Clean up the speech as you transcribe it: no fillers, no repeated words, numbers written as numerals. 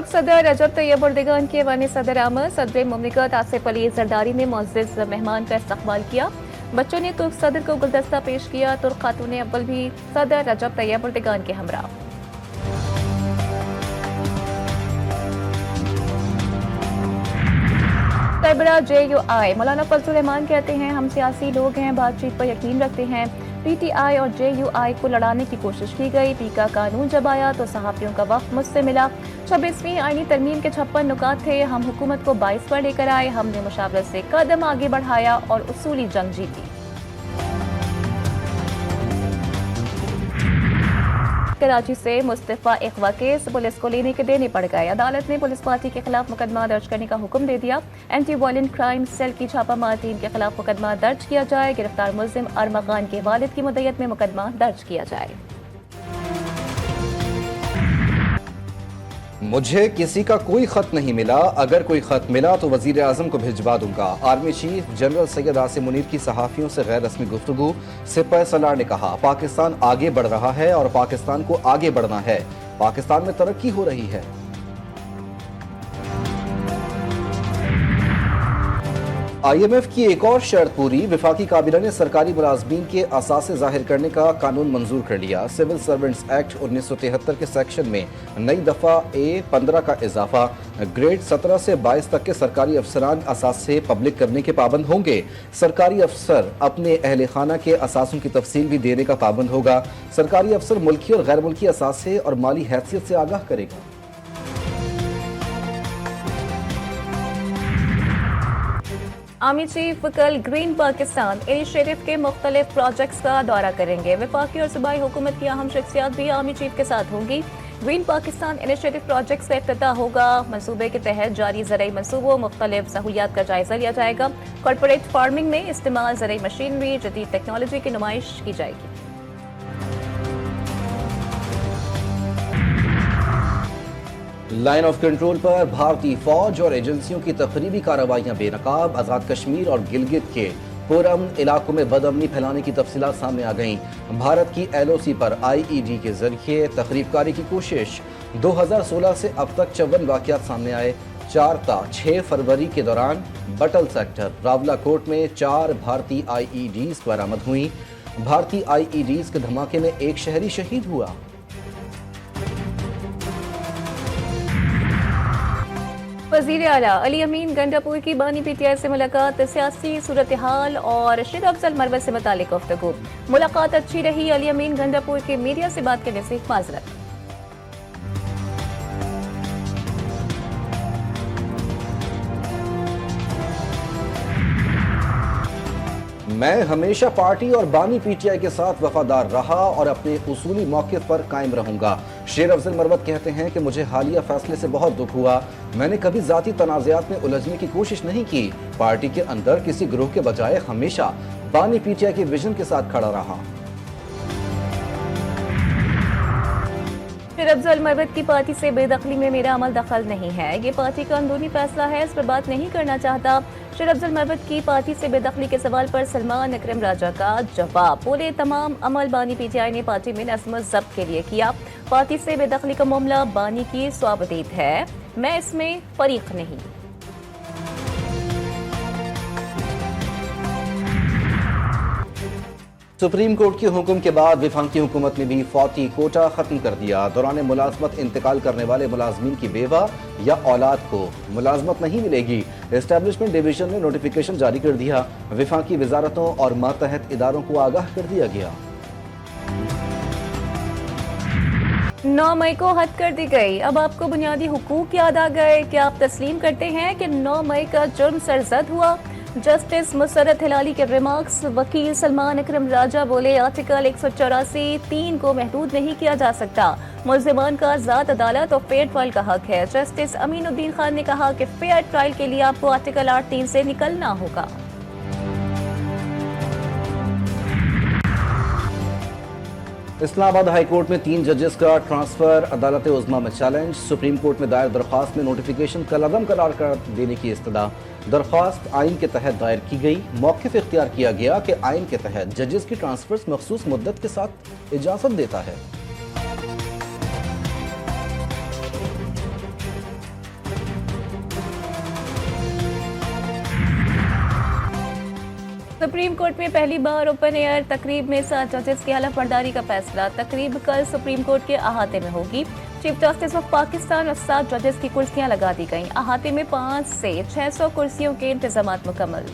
तुर्क सदर रजब Tayyip Erdogan के वानी सदर आमद सदर मुमलिकत आसिफ अली जरदारी ने मुअज़्ज़िज़ मेहमान का इस्तकबाल किया। बच्चों ने तुर्क सदर को गुलदस्ता पेश किया। तुर्क खातून अव्वल भी सदर रजब तैयब एर्दोगान के हमरा। सरबरा JUI मौलाना फजल रहमान कहते हैं, हम सियासी लोग हैं, बातचीत पर यकीन रखते हैं। PTI और JUI को लड़ाने की कोशिश की गई। पीका कानून जब आया तो सहाफ़ियों का वक्त मुझसे मिला। 26वीं आईनी तरमीम के 56 नुकात थे। हम हुकूमत को 22 पर लेकर आए। हमने मुशावरत से कदम आगे बढ़ाया और उसूली जंग जीती। कराची से मुस्तफा इकवा केस पुलिस को लेने के देने पड़ गए। अदालत ने पुलिस पार्टी के खिलाफ मुकदमा दर्ज करने का हुक्म दे दिया। एंटी वायलेंट क्राइम सेल की छापामार टीम के खिलाफ मुकदमा दर्ज किया जाए। गिरफ्तार मुल्जिम अरमगान के वालिद की मुद्दत में मुकदमा दर्ज किया जाए। मुझे किसी का कोई खत नहीं मिला, अगर कोई खत मिला तो वजीर आजम को भिजवा दूंगा। Army chief general Syed Asim Munir की सहाफियों से गैर रस्मी गुफ्तगू। सिपाही सलार ने कहा, पाकिस्तान आगे बढ़ रहा है और पाकिस्तान को आगे बढ़ना है। पाकिस्तान में तरक्की हो रही है। IMF की एक और शर्त पूरी। विफाकी काबिना ने सरकारी मुलाजमीन के असासे जाहिर करने का कानून मंजूर कर लिया। सिविल सर्वेंट्स एक्ट 1973 के सेक्शन में नई दफा A15 का इजाफा। ग्रेड 17 से 22 तक के सरकारी अफसरान असासे पब्लिक करने के पाबंद होंगे। सरकारी अफसर अपने अहल खाना के असासों की तफसील भी देने का पाबंद होगा। सरकारी अफसर मुल्की और गैर मुल्की असासे और माली हैसियत से आगाह करेगा। आर्मी चीफ कल ग्रीन पाकिस्तान इनिशिएटिव के मुख्तलिफ प्रोजेक्ट्स का दौरा करेंगे। वफाकी और सूबाई हुकूमत की अहम शख्सियात भी आर्मी चीफ के साथ होंगी। ग्रीन पाकिस्तान इनिशिएटिव प्रोजेक्ट्स का इफ्तिताह होगा। मनसूबे के तहत जारी ज़राई मनसूबों मुख्तलिफ सहूलियात का जायजा लिया जाएगा। कॉर्पोरेट फार्मिंग में इस्तेमाल ज़राई मशीनरी जदीद टेक्नोलॉजी की नुमाइश की जाएगी। लाइन ऑफ कंट्रोल पर भारतीय फौज और एजेंसियों की तकरीबी कार्रवाइयां बेनकाब। आज़ाद कश्मीर और गिलगित के पुरअमन इलाकों में बदअमनी फैलाने की तफसीलात सामने आ गईं। भारत की LOC पर IED के जरिए तखरीबकारी की कोशिश। 2016 से अब तक 54 वाक़यात सामने आए। 4 ता 6 फरवरी के दौरान बटल सेक्टर रावलाकोट में 4 भारतीय IEDs बरामद हुई। भारतीय IEDs के धमाके में एक शहरी शहीद हुआ। वज़ीर आला अली अमीन गंडापुर की बानी PTI से मुलाकात। सियासी सूरत हाल और शेर अफजल मरवत से मुतालिक गुफ्तगू। मुलाकात अच्छी रही। अली अमीन गंडापुर के मीडिया से बात करने से माजरत। मैं हमेशा पार्टी और बानी PTI के साथ वफादार रहा और अपने उसूली मौक़िफ़ पर कायम रहूंगा। शेर अफजल मरवत कहते हैं कि मुझे हालिया फैसले से बहुत दुख हुआ। मैंने कभी ज़ाती तनाज़ात में उलझने की कोशिश नहीं की। पार्टी के अंदर किसी ग्रोह के बजाय हमेशा बानी PTI के विजन के साथ खड़ा रहा। शेर अफजल मरवत की पार्टी से बेदखली में मेरा अमल दखल नहीं है। ये पार्टी का अंदरूनी फैसला है, इस पर बात नहीं करना चाहता। शेर अफजल मरवत की पार्टी से बेदखली के सवाल पर सलमान अकरम राजा का जवाब। बोले, तमाम अमल बानी PTI ने पार्टी में नज़्म ज़ब्त के लिए किया। पार्टी से बेदखली का मामला बानी की स्वाबदीद है, मैं इसमें फरीक नहीं। सुप्रीम कोर्ट के हुक्म के बाद विफाकी हुकूमत ने भी फौती कोटा खत्म कर दिया। दौरान मुलाजमत इंतकाल करने वाले मुलाजमीन की बेवा या औलाद को मुलाजमत नहीं मिलेगी। एस्टेब्लिशमेंट डिवीजन ने नोटिफिकेशन जारी कर दिया। विफाकी वजारतों और मातहत इदारों को आगाह कर दिया गया। 9 मई को हद कर दी गई। अब आपको बुनियादी हुकूक याद आ गए। क्या आप तस्लीम करते हैं कि 9 मई का जुर्म सरजद हुआ? जस्टिस मुसर्रत हिलाली के रिमार्क्स। वकील सलमान अकरम राजा बोले, आर्टिकल 184(3) को महदूद नहीं किया जा सकता। मुल्जिमान का आज़ाद अदालत और फेयर ट्रायल का हक है। जस्टिस अमीनुद्दीन खान ने कहा कि फेयर ट्रायल के लिए आपको आर्टिकल 8(3) से निकलना होगा। इस्लामाबाद हाई कोर्ट में 3 जजेस का ट्रांसफर। अदालत उज़्मा में चैलेंज। सुप्रीम कोर्ट में दायर दरख्वास्त में नोटिफिकेशन कलअदम करार कर देने की इस्तदा। दरख्वास्त आइन के तहत दायर की गई। मौक़िफ़ इख्तियार किया गया कि आइन के तहत जजेस की ट्रांसफर्स मखसूस मुद्दत के साथ इजाज़त देता है। सुप्रीम कोर्ट में पहली बार ओपन एयर तकरीब में 7 जजेस की हलफ बर्दारी का फैसला। तकरीब कल सुप्रीम कोर्ट के अहाते में होगी। चीफ जस्टिस ऑफ पाकिस्तान और 7 जजेस की कुर्सियां लगा दी गईं। अहाते में 5 से 600 कुर्सियों के इंतजाम मुकम्मल।